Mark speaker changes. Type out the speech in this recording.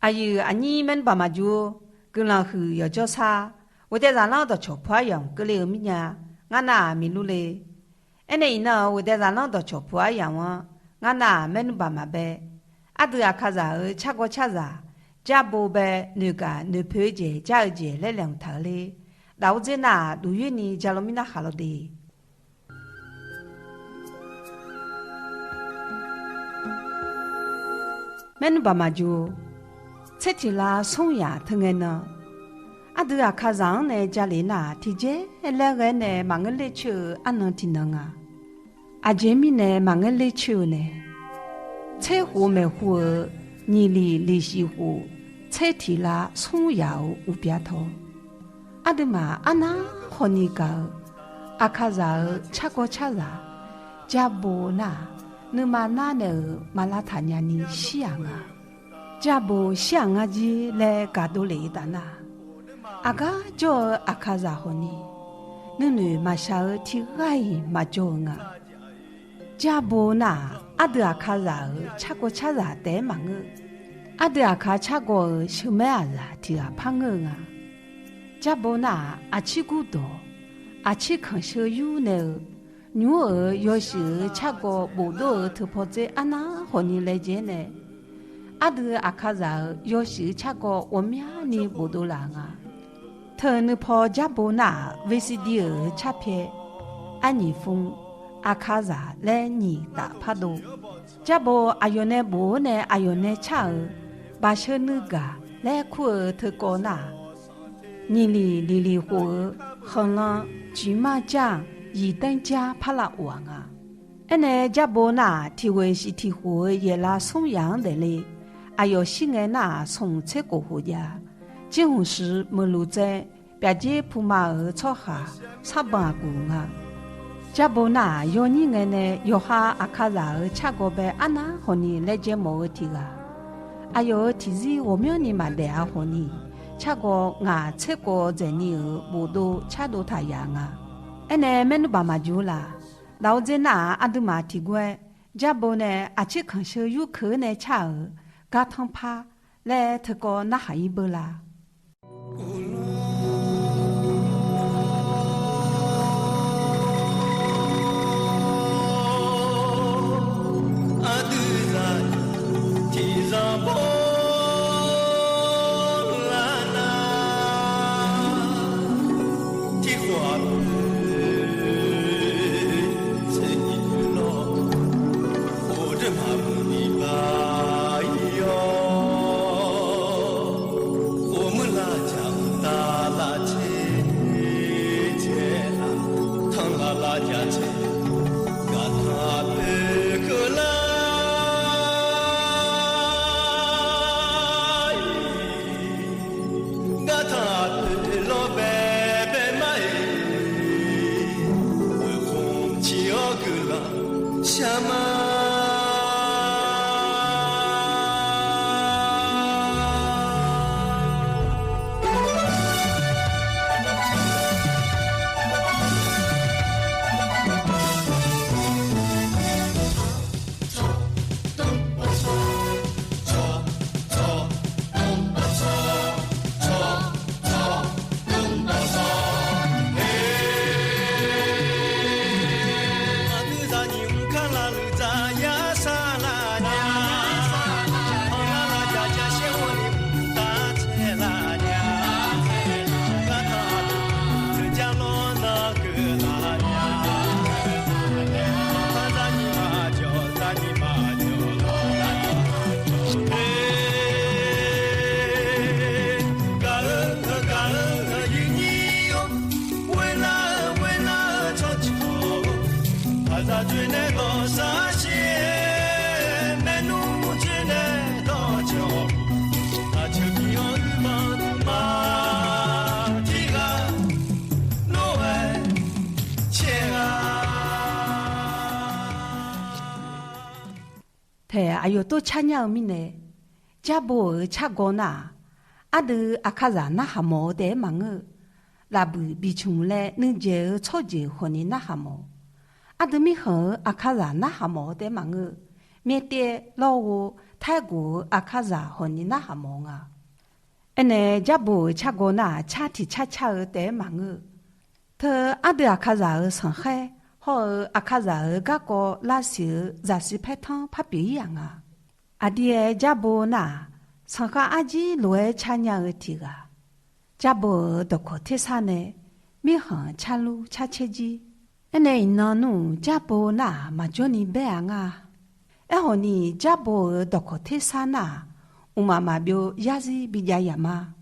Speaker 1: 아유, 아니면 밤아주 그랑 여조사 오대자나도 초파양 그래 의미냐 나나 밀루레 에네이나 오대자나도 초파양와 나나 맨 밤아베 아드 아카자 차고 차자 자보베 누가 누페제 자제 레량탈레 나우제나 누유니 잘로미나 할로데 맨 밤아주 채til라 송야 등에는 아드아 카장네 자리나 티제 엘레게네 망을레추 안넌티능아 아제미네 망을레추네 채호메후 니리 리시후 채til라 송야우 우비아토 아드마 아나 호니가 아카자 차고 차자 자보나 느마나네 말라타냐니 시양아 자보 시앙아지 레 가돌레다나 아가 저 아카자호니 느느 마샤의 티가이 마조응아 자보나 아드 아카자 차고 차자 대망의 아드 아카 차고 슈메아자 티가 방응아 자보나 아치구도 아치컨셔유네 뉴어 요시 차고 모두 특포제 아나 호니 레제네 아드 아카자 요시 차고 오미아니 모도랑아 터느 포자보나 위시디어 차페 아니풍 아카자 레니 다파도 자보 아요네 보네 아요네 차으 바셔느가 레쿠어特고나 니리 리리호亨라 쥐마장 이단자 팔라왕아 에네 자보나 티웨시 티호 예라 송양데레还有西安那从采过回家，今后是没路在别街铺马儿草下插班过啊。加不那有你爱呢，有哈阿卡扎儿吃过呗，阿那和你来接毛提啊。还有提子我们你买的啊和你吃过啊采过在你儿不都吃到太阳啊？哎呢，没弄爸妈就啦，老在那阿都马提过，加不呢阿吃看小有可呢吃儿。嘎汤帕来特个那还一波啦。太哎呦，多吃鸟米呢！家婆吃过那，阿德阿卡扎那哈毛得忙个，那不比穷来能接草接和你那哈毛，阿德米和阿卡扎那哈毛得忙个，面的老我泰国阿卡扎和你那哈蒙啊。呢，家不吃过那恰提恰恰的得忙个，他阿德阿卡扎的上海和阿卡扎的个个拉些杂西派汤怕不一样啊。阿爹家不那上海阿姐罗恰娘的提个，家不都可贴上呢，米行恰路恰切鸡。呢，那努家不那嘛叫你白啊，和你家不都可贴上那。妈妈表也是比较严嘛，